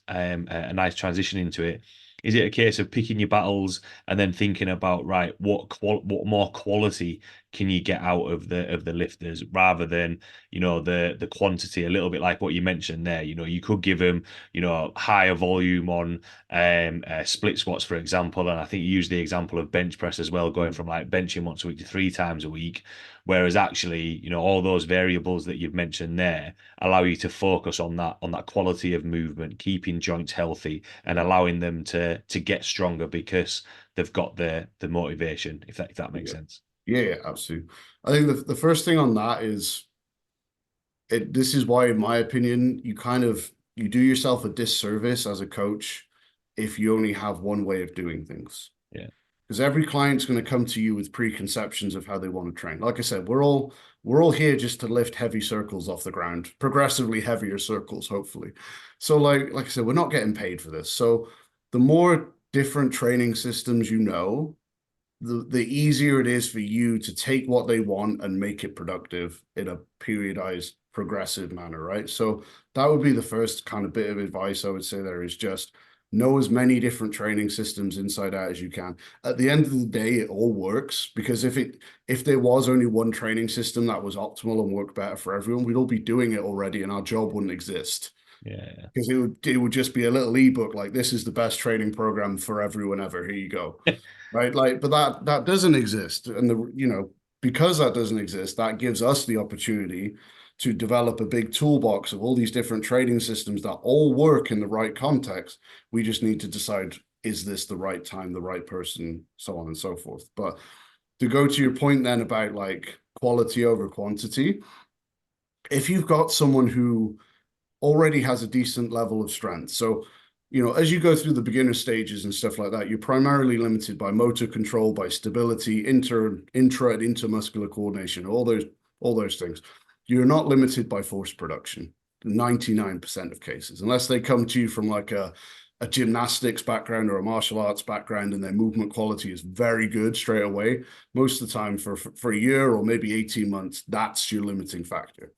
transition into it. Is it a case of picking your battles and then thinking about, right, what more quality can you get out of the lifters, rather than the quantity? A little bit like what you mentioned there. You could give them higher volume on split squats, for example, and I think you use the example of bench press as well, going from like benching once a week to 3 times a week. Whereas actually, all those variables that you've mentioned there allow you to focus on that quality of movement, keeping joints healthy, and allowing them to get stronger because they've got the motivation, if that makes Yeah. sense. Yeah, absolutely. I think the first thing on that is this is why, in my opinion, you do yourself a disservice as a coach if you only have one way of doing things. Yeah. Because every client's going to come to you with preconceptions of how they want to train. Like I said, we're all here just to lift heavy circles off the ground, progressively heavier circles, hopefully. So like I said, we're not getting paid for this. So the more different training systems the easier it is for you to take what they want and make it productive in a periodized, progressive manner, right? So that would be the first kind of bit of advice I would say there, is just know as many different training systems inside out as you can. At the end of the day, it all works, because if there was only one training system that was optimal and worked better for everyone, we'd all be doing it already and our job wouldn't exist. Yeah. Because it would just be a little ebook like, this is the best training program for everyone ever. Here you go. Right. Like, but that doesn't exist. And because that doesn't exist, that gives us the opportunity to develop a big toolbox of all these different training systems that all work in the right context. We just need to decide, is this the right time, the right person, so on and so forth. But to go to your point then about like quality over quantity, if you've got someone who already has a decent level of strength. So, as you go through the beginner stages and stuff like that, you're primarily limited by motor control, by stability, intra and intermuscular coordination, all those things. You're not limited by force production, 99% of cases, unless they come to you from like a gymnastics background or a martial arts background and their movement quality is very good straight away. Most of the time for a year or maybe 18 months, that's your limiting factor.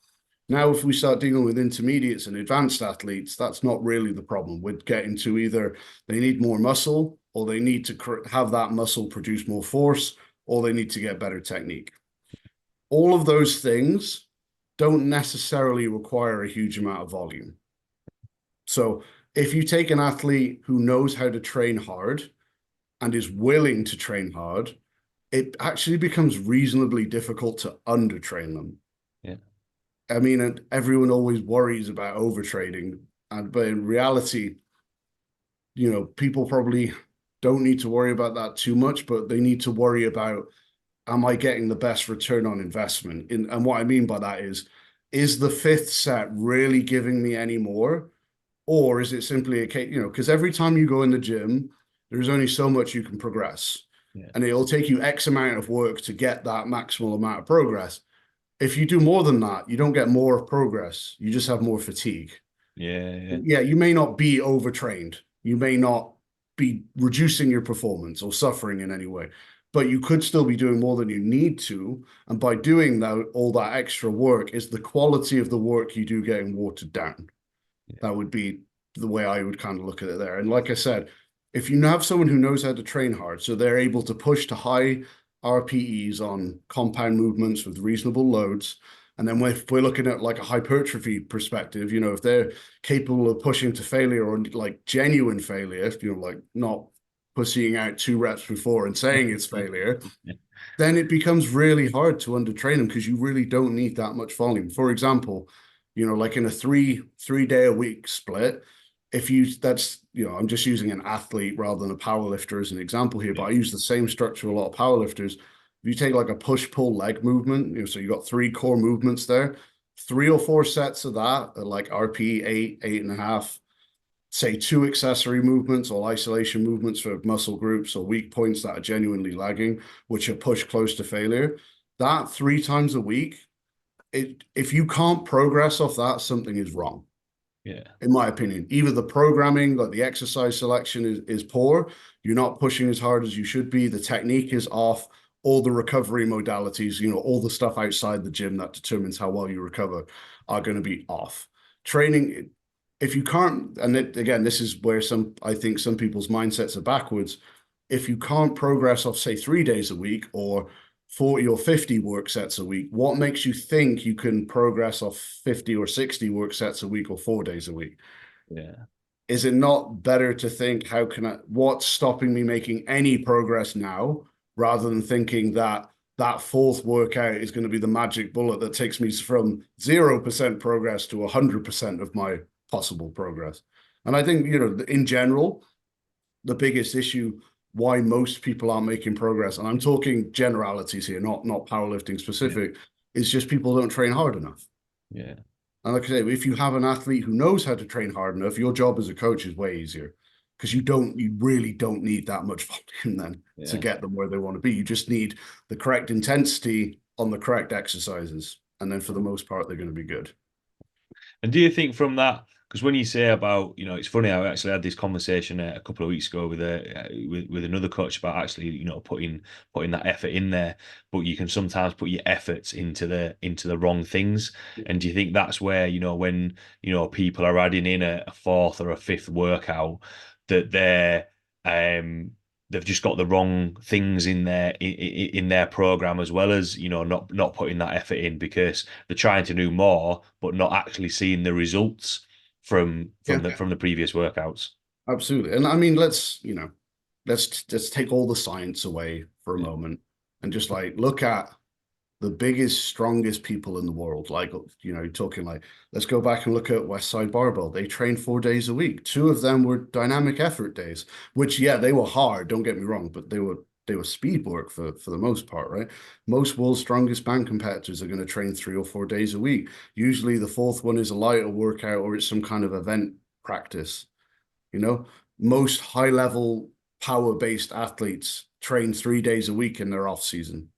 Now, if we start dealing with intermediates and advanced athletes, that's not really the problem. We're getting to either they need more muscle, or they need to have that muscle produce more force, or they need to get better technique. All of those things don't necessarily require a huge amount of volume. So if you take an athlete who knows how to train hard and is willing to train hard, it actually becomes reasonably difficult to undertrain them. Yeah. I mean, everyone always worries about overtraining, but in reality, people probably don't need to worry about that too much, but they need to worry about, am I getting the best return on investment? And what I mean by that is the fifth set really giving me any more? Or is it simply a case, because every time you go in the gym, there's only so much you can progress. Yeah. And it'll take you X amount of work to get that maximal amount of progress. If you do more than that, you don't get more progress. You just have more fatigue. Yeah. Yeah. Yeah, you may not be overtrained. You may not be reducing your performance or suffering in any way, but you could still be doing more than you need to. And by doing that, all that extra work, is the quality of the work you do getting watered down. Yeah. That would be the way I would kind of look at it there. And like I said, if you have someone who knows how to train hard, so they're able to push to high RPEs on compound movements with reasonable loads, and then if we're looking at like a hypertrophy perspective, if they're capable of pushing to failure or like genuine failure, like not pussying out 2 reps before and saying it's failure, then it becomes really hard to undertrain them because you really don't need that much volume. For example, like in a three day a week split, if you that's I'm just using an athlete rather than a power lifter as an example here, but I use the same structure a lot of power lifters. If you take like a push-pull leg movement, so you got 3 core movements there, 3 or 4 sets of that at like RP 8.5, say 2 accessory movements or isolation movements for muscle groups or weak points that are genuinely lagging, which are pushed close to failure. That 3 times a week, if you can't progress off that, something is wrong. Yeah. In my opinion, either the programming, like the exercise selection is poor, you're not pushing as hard as you should be, the technique is off, all the recovery modalities, all the stuff outside the gym that determines how well you recover are going to be off. Training, if you can't, and again, this is where I think some people's mindsets are backwards. If you can't progress off, say, 3 days a week or 40 or 50 work sets a week, what makes you think you can progress off 50 or 60 work sets a week or 4 days a week? Yeah. Is it not better to think, what's stopping me making any progress now, rather than thinking that that fourth workout is going to be the magic bullet that takes me from 0% progress to 100% of my possible progress? And I think, in general, the biggest issue why most people aren't making progress, and I'm talking generalities here, not powerlifting Yeah. specific, is just people don't train hard enough. Yeah. And like I say, if you have an athlete who knows how to train hard enough, your job as a coach is way easier, because you really don't need that much volume then to Yeah. get them where they want to be. You just need the correct intensity on the correct exercises. And then for the most part, they're going to be good. And do you think from that, because when you say about, it's funny, I actually had this conversation a couple of weeks ago with with another coach about actually, putting that effort in there, but you can sometimes put your efforts into the wrong things. And do you think that's where, when, people are adding in a fourth or a fifth workout, that they've just got the wrong things in their program, as well as not putting that effort in, because they're trying to do more but not actually seeing the results from Yeah, the previous workouts. absolutely. And I mean, let's just take all the science away for a Yeah. moment and just like look at the biggest, strongest people in the world. Like, you're talking like, let's go back and look at West Side Barbell. They trained 4 days a week. 2 of them were dynamic effort days, which, yeah, they were hard, don't get me wrong, but they were speed work for the most part, right? Most world's strongest band competitors are going to train 3 or 4 days a week. Usually the fourth one is a lighter workout or it's some kind of event practice. Most high level power based athletes train 3 days a week in their off season.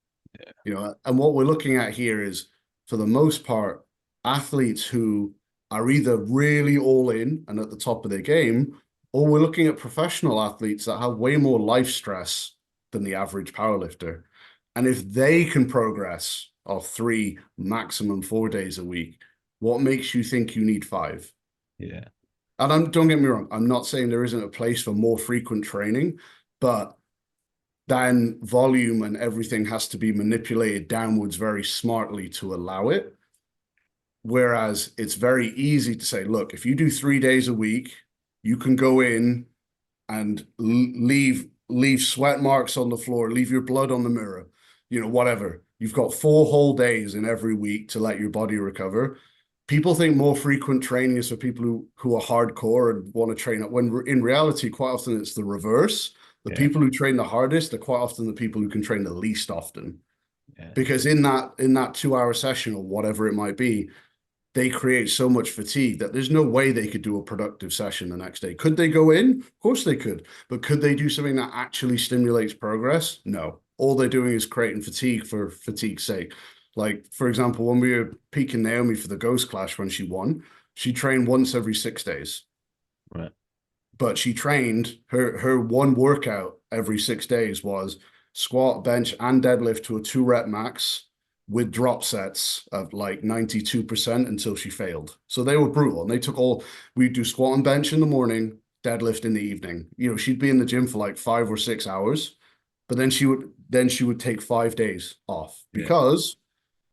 And what we're looking at here is, for the most part, athletes who are either really all in and at the top of their game, or we're looking at professional athletes that have way more life stress than the average powerlifter. And if they can progress off 3, maximum 4 days a week, What makes you think you need 5? Yeah. And don't get me wrong, I'm not saying there isn't a place for more frequent training, but then volume and everything has to be manipulated downwards very smartly to allow it. Whereas it's very easy to say, look, if you do 3 days a week, you can go in and leave sweat marks on the floor, leave your blood on the mirror, whatever. You've got 4 whole days in every week to let your body recover. People think more frequent training is for people who are hardcore and want to train up, when in reality, quite often it's the reverse. The Yeah. people who train the hardest are quite often the people who can train the least often. Yeah. Because in that 2 hour session or whatever it might be, they create so much fatigue that there's no way they could do a productive session the next day. Could they go in? Of course they could. But could they do something that actually stimulates progress? No. All they're doing is creating fatigue for fatigue's sake. Like, for example, when we were peaking Naomi for the Ghost Clash when she won, she trained once every 6 days. Right. But she trained her one workout every 6 days was squat, bench, and deadlift to a 2 rep max with drop sets of like 92% until she failed. So they were brutal. And they took we'd do squat and bench in the morning, deadlift in the evening. She'd be in the gym for like 5 or 6 hours, but then she would take 5 days off Yeah. because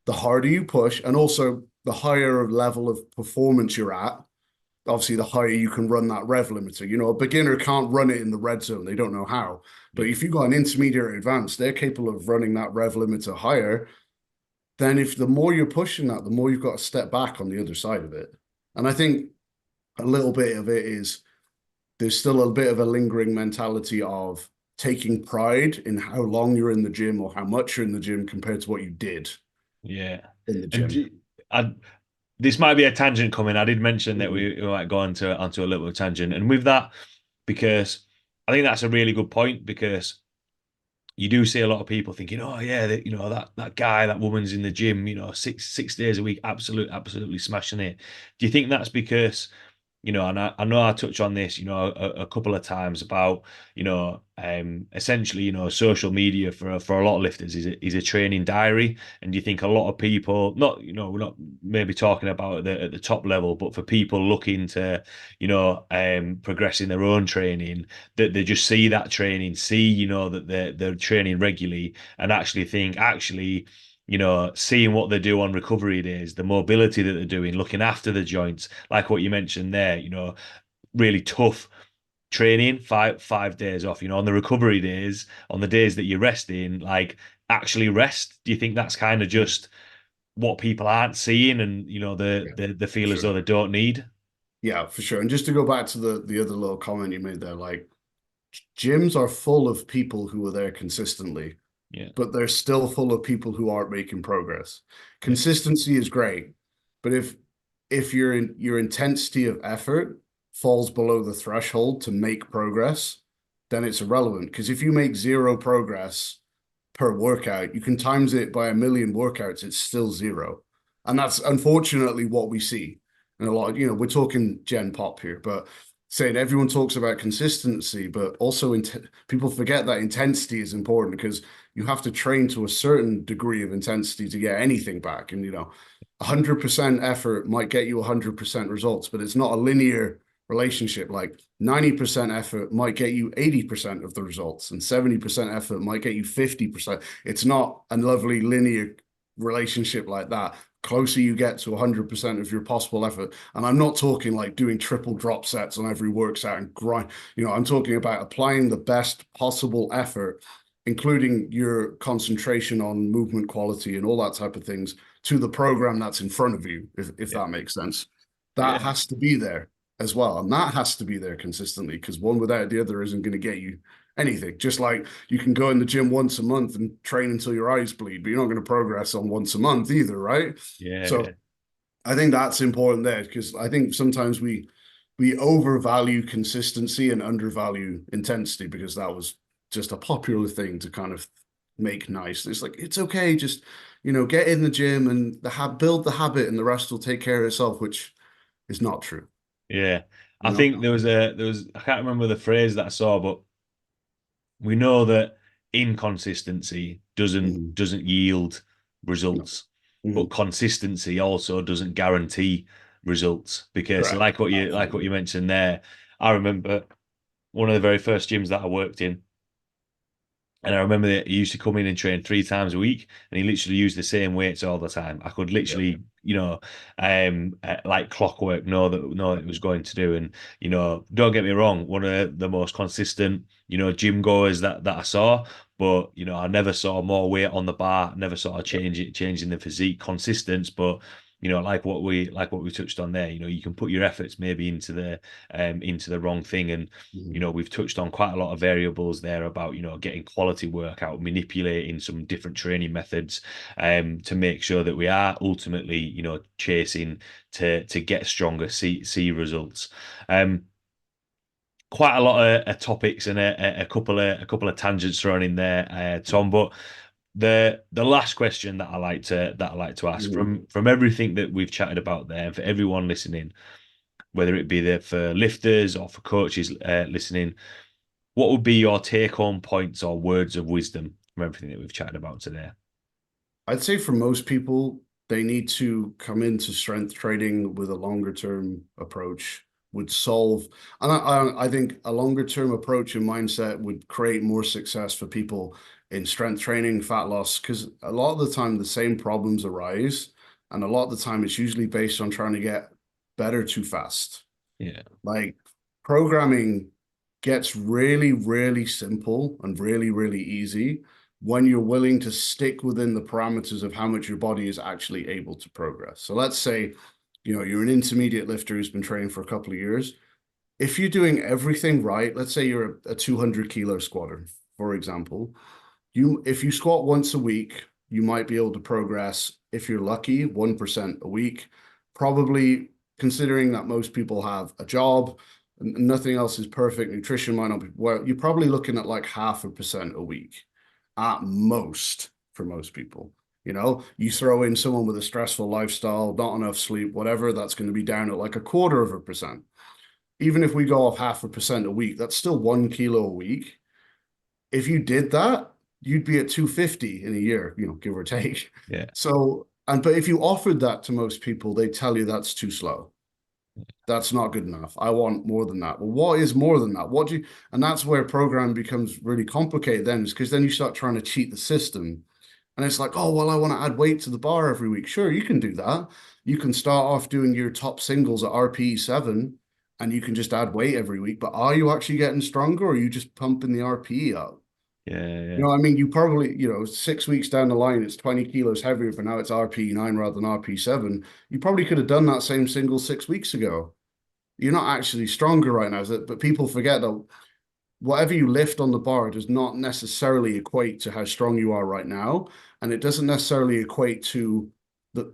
the harder you push and also the higher level of performance you're at, obviously the higher you can run that rev limiter. A beginner can't run it in the red zone. They don't know how. But Yeah. if you've got an intermediate or advanced, they're capable of running that rev limiter higher. Then if the more you're pushing that, the more you've got to step back on the other side of it. And I think a little bit of it is there's still a bit of a lingering mentality of taking pride in how long you're in the gym or how much you're in the gym compared to what you did Yeah. in the And gym. I, this might be a tangent coming. I did mention that Mhm. we might go onto a little tangent, and with that, because I think that's a really good point because you do see a lot of people thinking, oh yeah, that guy, that woman's in the gym, 6 days a week, absolutely smashing it. Do you think that's because and I know I touch on this, a couple of times about, essentially, social media for a lot of lifters is a training diary, and you think a lot of people, not, we're not maybe talking about at the top level, but for people looking to, progress in their own training, that they just see that training, see, that they're training regularly, and actually think, seeing what they do on recovery days, the mobility that they're doing, looking after the joints, like what you mentioned there, really tough training, five days off, on the recovery days, on the days that you're resting, like actually rest. Do you think that's kind of just what people aren't seeing and Yeah, they for feel as though sure. they don't need? Yeah, for sure. And just to go back to the other little comment you made there, like gyms are full of people who are there consistently, Yeah, but they're still full of people who aren't making progress. yeah, Consistency is great, but if your intensity of effort falls below the threshold to make progress, then it's irrelevant. Because if you make zero progress per workout, you can times it by 1 million workouts, it's still zero. And that's unfortunately what we see. And a lot of, we're talking Gen Pop here, but saying everyone talks about consistency, but also people forget that intensity is important because you have to train to a certain degree of intensity to get anything back. And 100% effort might get you 100% results, but it's not a linear relationship. Like 90% effort might get you 80% of the results, and 70% effort might get you 50%. It's not a lovely linear relationship like that. Closer you get to 100% of your possible effort. And I'm not talking like doing triple drop sets on every work set and grind. I'm talking about applying the best possible effort, including your concentration on movement quality and all that type of things to the program that's in front of you, if yeah, that makes sense. That yeah, has to be there as well. And that has to be there consistently because one without the other isn't going to get you anything. Just like you can go in the gym once a month and train until your eyes bleed, but you're not going to progress on once a month either, right? yeah, So I think that's important there because I think sometimes we overvalue consistency and undervalue intensity because that was just a popular thing to kind of make nice. It's like it's okay, just get in the gym and build the habit, and the rest will take care of itself, which is not true. yeah. You I know? think there was I can't remember the phrase that I saw, but we know that inconsistency doesn't Mhm. doesn't yield No, results. but Mhm. consistency also doesn't guarantee results because Correct. like what Absolutely. you mentioned there. I remember one of the very first gyms that I worked in. And I remember that he used to come in and train 3 times a week, and he literally used the same weights all the time. I could Yeah. literally, like clockwork, know that it was going to do. And don't get me wrong, one of the most consistent, gym goers that I saw. But I never saw more weight on the bar. Never saw a changing the physique, consistent. But like what we touched on there. You can put your efforts maybe into the wrong thing, and Mhm. we've touched on quite a lot of variables there about, getting quality work out, manipulating some different training methods, to make sure that we are ultimately, chasing to get stronger, see results. Quite a lot of topics and a couple of tangents thrown in there, Tom. But the last question that I like to ask Mhm. from everything that we've chatted about there, and for everyone listening, whether it be there for lifters or for coaches listening, what would be your take home points or words of wisdom from everything that we've chatted about today? I'd say for most people, they need to come into strength training with a longer term approach would solve, and I think a longer term approach and mindset would create more success for people in strength training, fat loss, because a lot of the time the same problems arise, and a lot of the time it's usually based on trying to get better too fast. Yeah, Like programming gets really, really simple and really, really easy when you're willing to stick within the parameters of how much your body is actually able to progress. So let's say, you're an intermediate lifter who's been training for a couple of years. If you're doing everything right, let's say you're a 200 kilo squatter, for example, if you squat once a week, you might be able to progress, if you're lucky, 1% a week. Probably considering that most people have a job, nothing else is perfect, nutrition might not be well, you're probably looking at like 0.5% a week at most for most people. You throw in someone with a stressful lifestyle, not enough sleep, whatever, that's going to be down at like 0.25%. Even if we go off 0.5% a week, that's still 1 kilo a week. If you did that, you'd be at 250 in a year, give or take. yeah. So, but if you offered that to most people, they tell you that's too slow. That's not good enough. I want more than that. Well, what is more than that? And that's where program becomes really complicated then, is because then you start trying to cheat the system. And it's like, oh, well, I want to add weight to the bar every week. Sure, you can do that. You can start off doing your top singles at RPE 7 and you can just add weight every week. But are you actually getting stronger or are you just pumping the RPE up? Yeah, yeah, I mean, you probably, 6 weeks down the line, it's 20 kilos heavier, but now it's RP9 rather than RP7. You probably could have done that same single 6 weeks ago. You're not actually stronger right now, but people forget that whatever you lift on the bar does not necessarily equate to how strong you are right now. And it doesn't necessarily equate to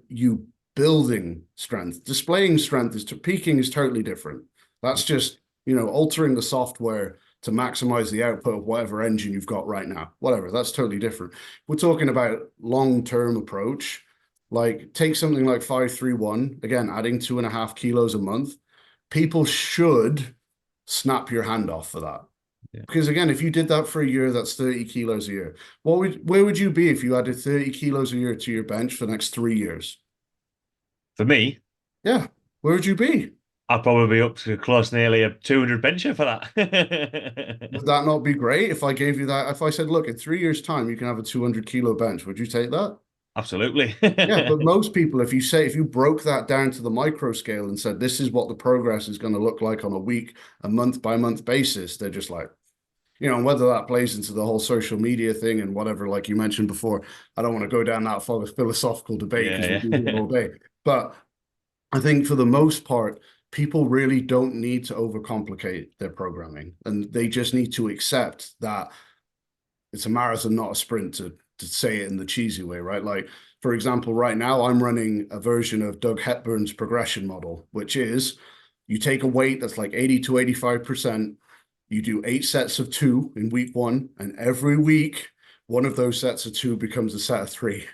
you building strength. Displaying strength peaking is totally different. That's just, altering the software to maximize the output of whatever engine you've got right now. Whatever, that's totally different. We're talking about long-term approach. Like take something like 531, again, adding 2.5 kilos a month. People should snap your hand off for that. yeah. Because again, if you did that for a year, that's 30 kilos a year. Where would you be if you added 30 kilos a year to your bench for the next 3 years? For me, Yeah. Where would you be? I'd probably be up to close nearly a 200 bencher for that. Would that not be great if I gave you that? If I said, look, in 3 years' time, you can have a 200 kilo bench, would you take that? Absolutely. Yeah, but most people, if you broke that down to the micro scale and said, this is what the progress is going to look like on a week, a month by month basis, they're just like, and whether that plays into the whole social media thing and whatever, like you mentioned before, I don't want to go down that philosophical debate because we Yeah, can do it yeah. all day. But I think for the most part, people really don't need to overcomplicate their programming, and they just need to accept that it's a marathon, not a sprint, to say it in the cheesy way, right? Like, for example, right now I'm running a version of Doug Hepburn's progression model, which is you take a weight that's like 80 to 85%. You do 8 sets of two in week one, and every week, one of those sets of two becomes a set of three.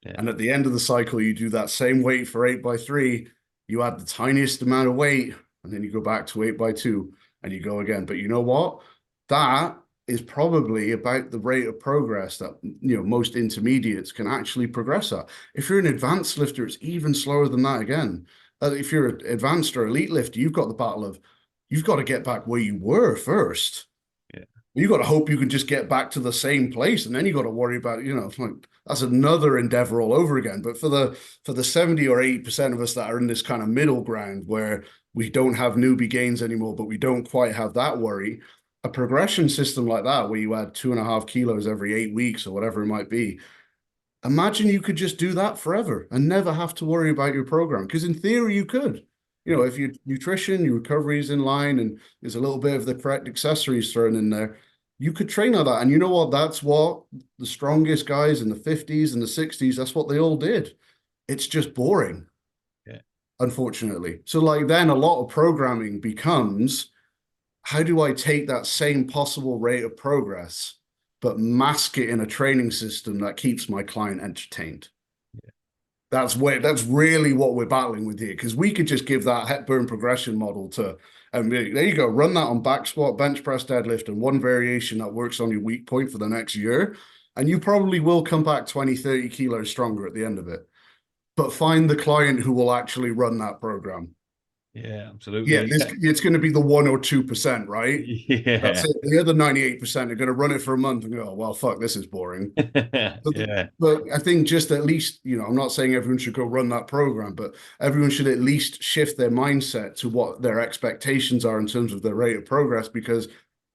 Yeah. And at the end of the cycle, you do that same weight for 8x3. You add the tiniest amount of weight, and then you go back to 8x2 and you go again. But you know what? That is probably about the rate of progress that most intermediates can actually progress at. If you're an advanced lifter, it's even slower than that again. If you're an advanced or elite lifter, you've got the battle of you've got to get back where you were first. Yeah. You got to hope you can just get back to the same place, and then you got to worry about, like that's another endeavor all over again. But for the 70 or 80% of us that are in this kind of middle ground where we don't have newbie gains anymore, but we don't quite have that worry, a progression system like that, where you add 2.5 kilos every 8 weeks or whatever it might be, imagine you could just do that forever and never have to worry about your program. Because in theory, you could. If your nutrition, your recovery is in line, and there's a little bit of the correct accessories thrown in there, you could train like that. And you know what? That's what the strongest guys in the 50s and the 60s, that's what they all did. It's just boring, Yeah. unfortunately. So, like, then a lot of programming becomes, how do I take that same possible rate of progress, but mask it in a training system that keeps my client entertained? That's really what we're battling with here, because we could just give that Hepburn progression model to, and there you go, run that on back squat, bench press, deadlift, and one variation that works on your weak point for the next year. And you probably will come back 20, 30 kilos stronger at the end of it. But find the client who will actually run that program. Yeah, Yeah, absolutely. it's going to be the 1 or 2%, right? That's Yeah. it. The other 98% are going to run it for a month and go, oh, well, fuck, this is boring. But, Yeah. but I think just at least, I'm not saying everyone should go run that program, but everyone should at least shift their mindset to what their expectations are in terms of their rate of progress, because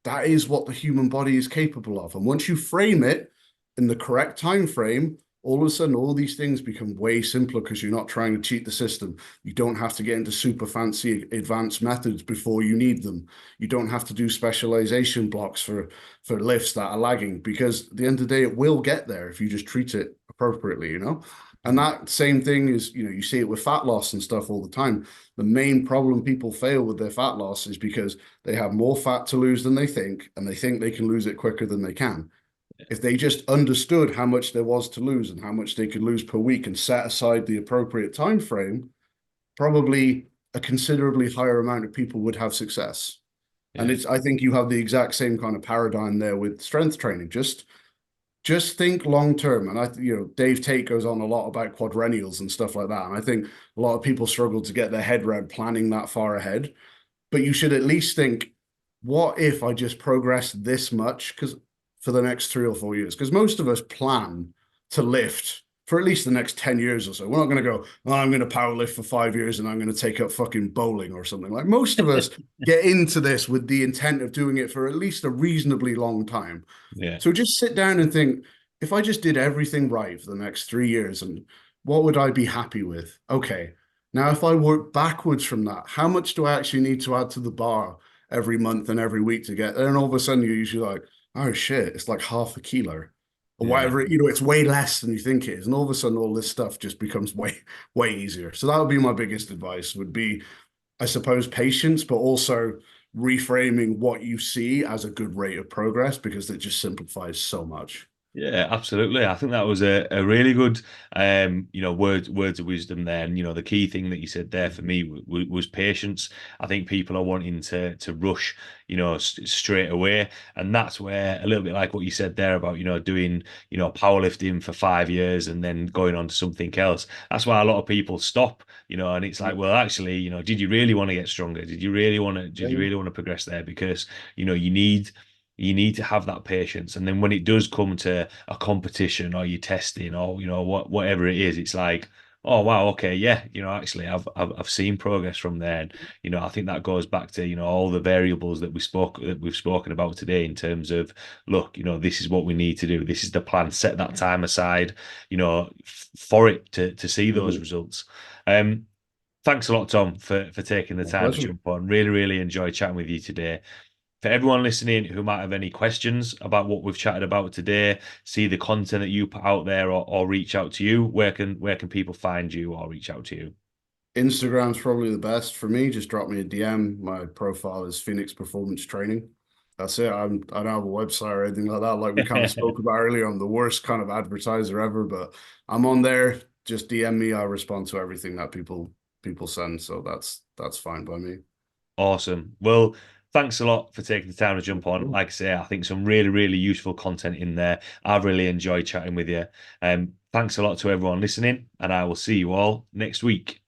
that is what the human body is capable of. And once you frame it in the correct time frame, all of a sudden, all these things become way simpler because you're not trying to cheat the system. You don't have to get into super fancy advanced methods before you need them. You don't have to do specialization blocks for lifts that are lagging, because at the end of the day, it will get there if you just treat it appropriately. And that same thing is, you see it with fat loss and stuff all the time. The main problem people fail with their fat loss is because they have more fat to lose than they think, and they think they can lose it quicker than they can. If they just understood how much there was to lose and how much they could lose per week and set aside the appropriate time frame, probably a considerably higher amount of people would have success. And Yeah. I think you have the exact same kind of paradigm there with strength training. Just think long term. And Dave Tate goes on a lot about quadrennials and stuff like that. And I think a lot of people struggle to get their head around planning that far ahead. But you should at least think, what if I just progress this much? Because for the next 3 or 4 years, because most of us plan to lift for at least the next 10 years or so. We're not going to go, oh, I'm going to power lift for 5 years and I'm going to take up fucking bowling or something. Like, most of us get into this with the intent of doing it for at least a reasonably long time. Yeah. So just sit down and think, if I just did everything right for the next 3 years, and what would I be happy with? Okay. Now, if I work backwards from that, how much do I actually need to add to the bar every month and every week to get there? And all of a sudden, you're usually like, oh shit, it's like half a kilo or Yeah. whatever. It's way less than you think it is. And all of a sudden, all this stuff just becomes way, way easier. So that would be my biggest advice, would be, I suppose, patience, but also reframing what you see as a good rate of progress, because it just simplifies so much. Yeah, absolutely. I think that was a really good, words of wisdom there. And the key thing that you said there for me was patience. I think people are wanting to rush, straight away, and that's where a little bit like what you said there about doing powerlifting for 5 years and then going on to something else. That's why a lot of people stop. And it's like, well, actually, did you really want to get stronger? Did you really want to? Did you really want to progress there? Because you need to have that patience, and then when it does come to a competition or you're testing or whatever it is, it's like, oh wow, okay, yeah, actually I've seen progress from there. And I think that goes back to all the variables that we've spoken about today, in terms of, look, this is what we need to do, this is the plan, set that time aside, for it to see those Mhm. results. Thanks a lot, Tom, for taking the My time to pleasure. jump on. Really, really enjoyed chatting with you today. For everyone listening who might have any questions about what we've chatted about today, see the content that you put out there, or reach out to you, where can people find you or reach out to you? Instagram's probably the best for me. Just drop me a DM. My profile is Phoenix Performance Training. That's it. I don't have a website or anything like that. Like we kind of spoke about earlier, I'm the worst kind of advertiser ever, but I'm on there. Just DM me. I respond to everything that people send. So that's fine by me. Awesome. Well, thanks a lot for taking the time to jump on. Like I say, I think some really, really useful content in there. I've really enjoyed chatting with you. Thanks a lot to everyone listening, and I will see you all next week.